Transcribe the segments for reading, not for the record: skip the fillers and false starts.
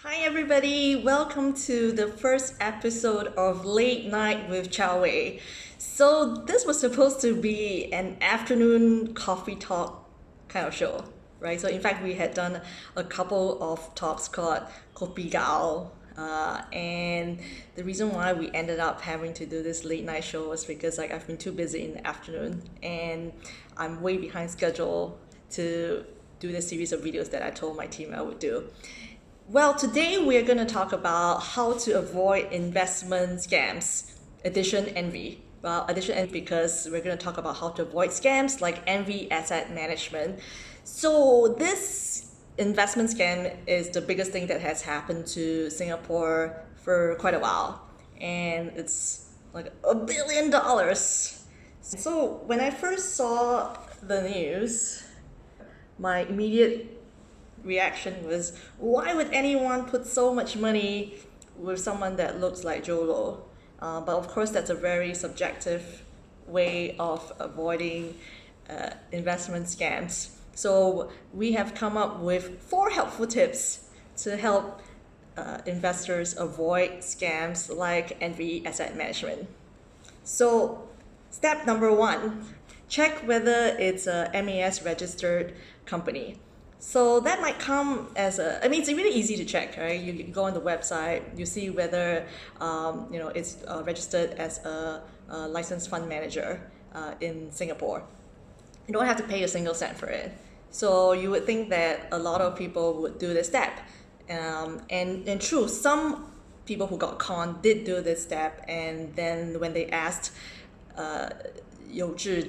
Hi everybody, welcome to the first episode of Late Night with Chow Wei. So this was supposed to be an afternoon coffee talk kind of show, right? So in fact we had done a couple of talks called Kopi Gao. And the reason why we ended up having to do this late night show was because I've been too busy in the afternoon and I'm way behind schedule to do the series of videos that I told my team I would do. Well, today we're going to talk about how to avoid investment scams, addition envy. Well, addition envy because we're going to talk about how to avoid scams like envy asset management. So this investment scam is the biggest thing that has happened to Singapore for quite a while, and it's like $1 billion. So when I first saw the news, my immediate reaction was, why would anyone put so much money with someone that looks like Jolo? But of course, that's a very subjective way of avoiding investment scams. So we have come up with 4 helpful tips to help investors avoid scams like envy asset management. So step number 1, check whether it's a MAS registered company. So that might come as it's really easy to check, right? You go on the website, you see whether it's registered as a licensed fund manager in Singapore. You don't have to pay a single cent for it. So you would think that a lot of people would do this step. And true, some people who got conned did do this step, and then when they asked You Zhi,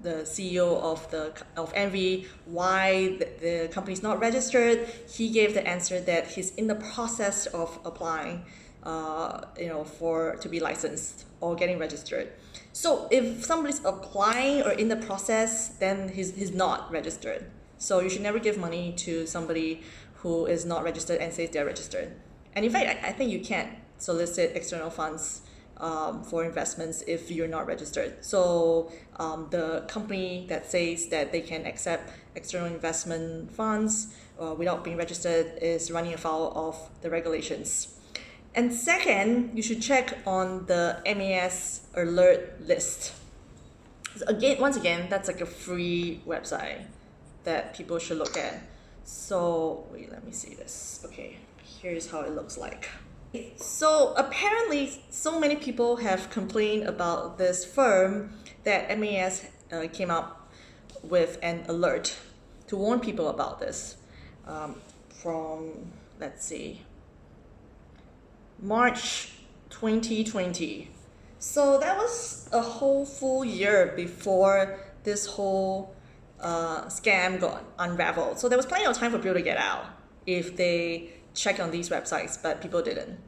the CEO of Envy, why the company's not registered, he gave the answer that he's in the process of applying, to be licensed or getting registered. So if somebody's applying or in the process, then he's not registered. So you should never give money to somebody who is not registered and says they're registered. And in fact, I think you can't solicit external funds for investments if you're not registered. So the company that says that they can accept external investment funds without being registered is running afoul of the regulations. And second, you should check on the MAS alert list. Once again, that's like a free website that people should look at. So wait, let me see this. Okay, here's how it looks like. So apparently, so many people have complained about this firm that MAS came up with an alert to warn people about this from, let's see, March 2020. So that was a whole full year before this whole scam got unraveled. So there was plenty of time for people to get out if they checked on these websites, but people didn't.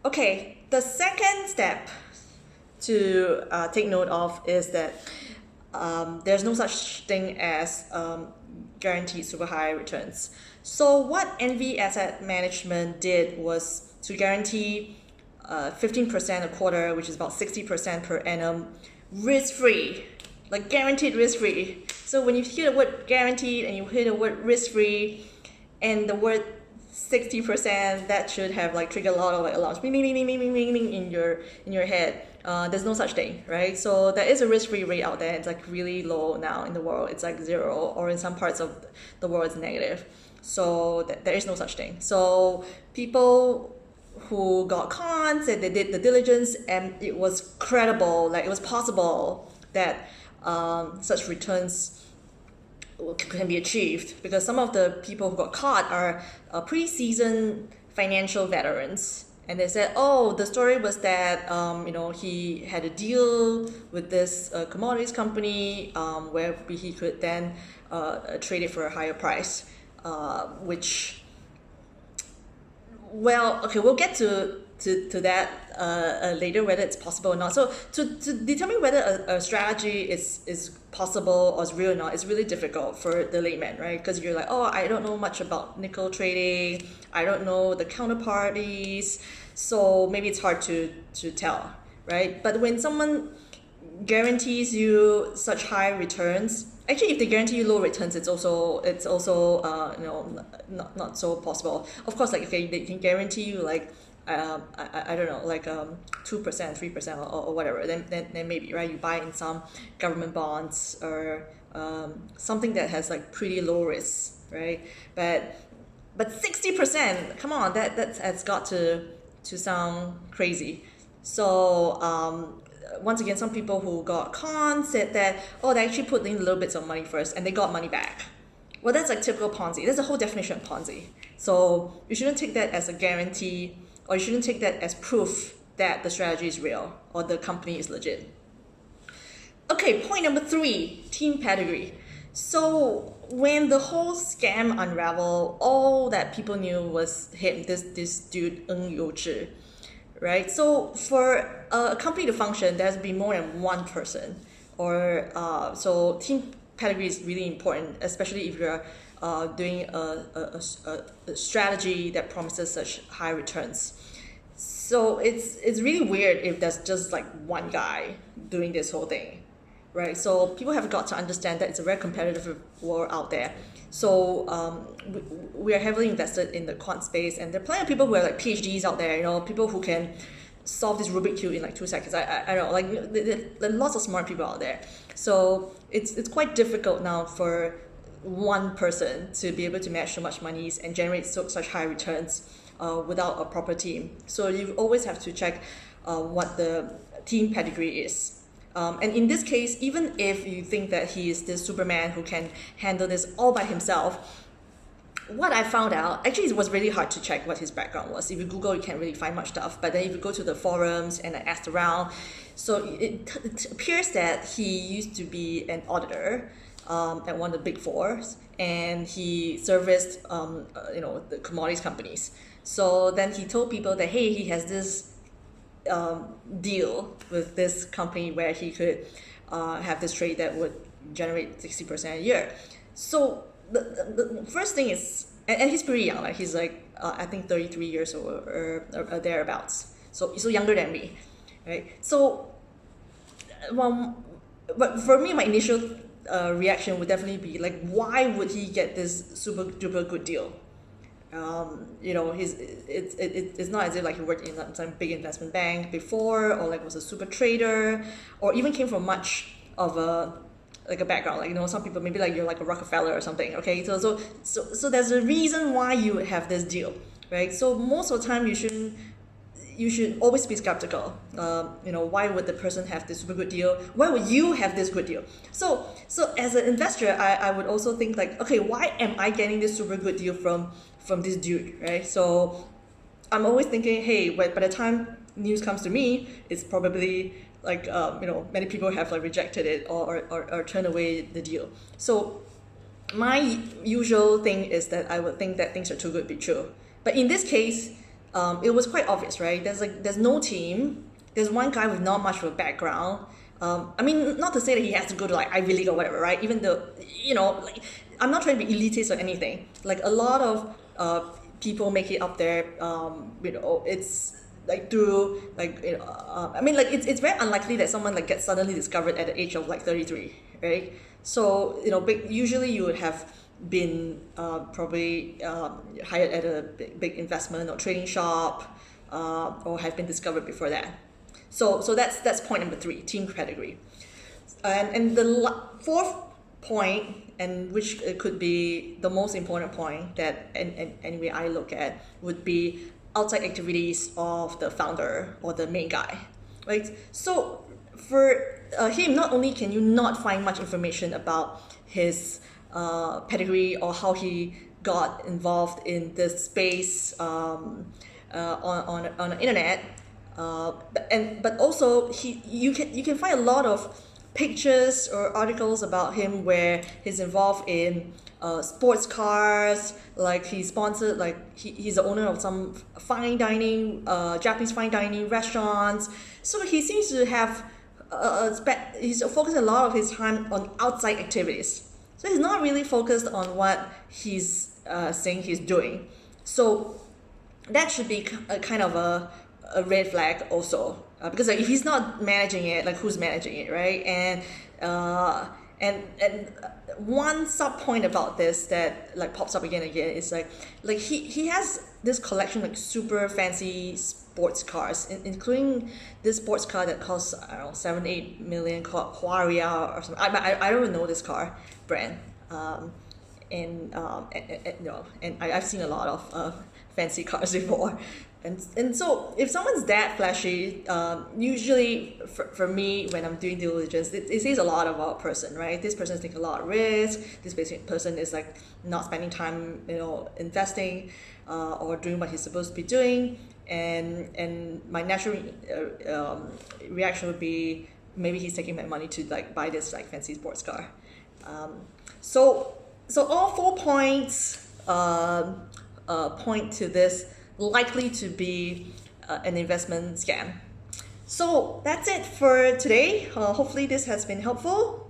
Okay, the second step to take note of is that there's no such thing as guaranteed super high returns. So what Envy Asset Management did was to guarantee 15% a quarter, which is about 60% per annum, risk-free, like guaranteed risk-free. So when you hear the word guaranteed and you hear the word risk-free and the word 60%, that should have triggered a lot of alarms, bing, bing, bing, bing, bing, bing, bing, in your head. There's no such thing, right? So there is a risk-free rate out there. It's really low now in the world. It's 0, or in some parts of the world it's negative. So there is no such thing. So people who got conned said they did the diligence and it was credible, it was possible that such returns can be achieved, because some of the people who got caught are pre-seasoned financial veterans, and they said, oh, the story was that he had a deal with this commodities company where he could then trade it for a higher price, which, well, okay, we'll get to that later, whether it's possible or not. So to determine whether a strategy is possible or is real or not is really difficult for the layman, right? Because you're like, oh, I don't know much about nickel trading, I don't know the counterparties, so maybe it's hard to tell, right? But when someone guarantees you such high returns, actually, if they guarantee you low returns, it's also not so possible. Of course, like if they can guarantee you like I don't know, like 2%, 3% or whatever, then maybe, right, you buy in some government bonds or something that has like pretty low risk, right? But 60%, come on, that's got to sound crazy. So once again, some people who got conned said that, oh, they actually put in little bits of money first and they got money back. Well, that's like typical Ponzi. That's the whole definition of Ponzi. So you shouldn't take that as a guarantee, or you shouldn't take that as proof that the strategy is real or the company is legit. Okay, point number 3, team pedigree. So when the whole scam unraveled, all that people knew was him, this dude, Ng Youzhi, right? So for a company to function, there has to be more than one person. So team pedigree is really important, especially if you're doing a strategy that promises such high returns. So it's really weird if there's just like one guy doing this whole thing, right? So people have got to understand that it's a very competitive world out there. So we are heavily invested in the quant space, and there are plenty of people who are like PhDs out there, people who can solve this Rubik cube in like 2 seconds. I don't know, like there are lots of smart people out there. So it's quite difficult now for one person to be able to manage so much money and generate such high returns without a proper team. So you always have to check what the team pedigree is. And in this case, even if you think that he is this Superman who can handle this all by himself, what I found out, actually it was really hard to check what his background was. If you Google, you can't really find much stuff. But then if you go to the forums and I asked around, so it appears that he used to be an auditor at one of the big fours, and he serviced the commodities companies. So then he told people that, hey, he has this deal with this company where he could have this trade that would generate 60% a year. So the first thing is, and he's pretty young, like he's like I think 33 years old or thereabouts, so younger than me, right? So but for me, my initial reaction would definitely be like, why would he get this super duper good deal? It's not as if like he worked in some big investment bank before, or like was a super trader, or even came from much of a background, like some people maybe like you're like a Rockefeller or something. Okay, so there's a reason why you have this deal, right? So most of the time you should always be skeptical. Why would the person have this super good deal? Why would you have this good deal? So as an investor, I would also think like, okay, why am I getting this super good deal from this dude, right? So I'm always thinking, hey, by the time news comes to me, it's probably like many people have like rejected it or turned away the deal. So my usual thing is that I would think that things are too good to be true. But in this case, it was quite obvious, right? There's no team. There's one guy with not much of a background. I mean, not to say that he has to go to like Ivy League or whatever, right? Even though like, I'm not trying to be elitist or anything. Like a lot of people make it up there. It's like through like I mean, like it's very unlikely that someone like gets suddenly discovered at the age of like 33, right? So usually you would have been probably hired at a big investment or trading shop, or have been discovered before that. So that's point number 3, team pedigree. And the fourth point, and which could be the most important point that anyway I look at, would be outside activities of the founder or the main guy, right? So for him, not only can you not find much information about his pedigree or how he got involved in this space on the internet, but also you can find a lot of pictures or articles about him where he's involved in sports cars, like he sponsored, like he's the owner of some fine dining, Japanese fine dining restaurants. So he seems to have he's focused a lot of his time on outside activities. So he's not really focused on what he's saying he's doing. So that should be a kind of a red flag also, because like, if he's not managing it, like who's managing it, right? And And one sub point about this that like pops up again and again is like he has this collection like super fancy sports cars, including this sports car that costs, I don't know, 7-8 million, called Huaria or something. I don't even know this car brand. And I've seen a lot of fancy cars before. And so if someone's that flashy, usually for me, when I'm doing due diligence, it says a lot about a person, right? This person is taking a lot of risk. This person is like not spending time, investing or doing what he's supposed to be doing. And my natural reaction would be, maybe he's taking my money to like buy this like fancy sports car. So all 4 points point to this likely to be an investment scam. So that's it for today. Hopefully this has been helpful.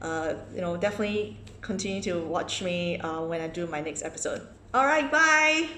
Definitely continue to watch me when I do my next episode. All right, bye.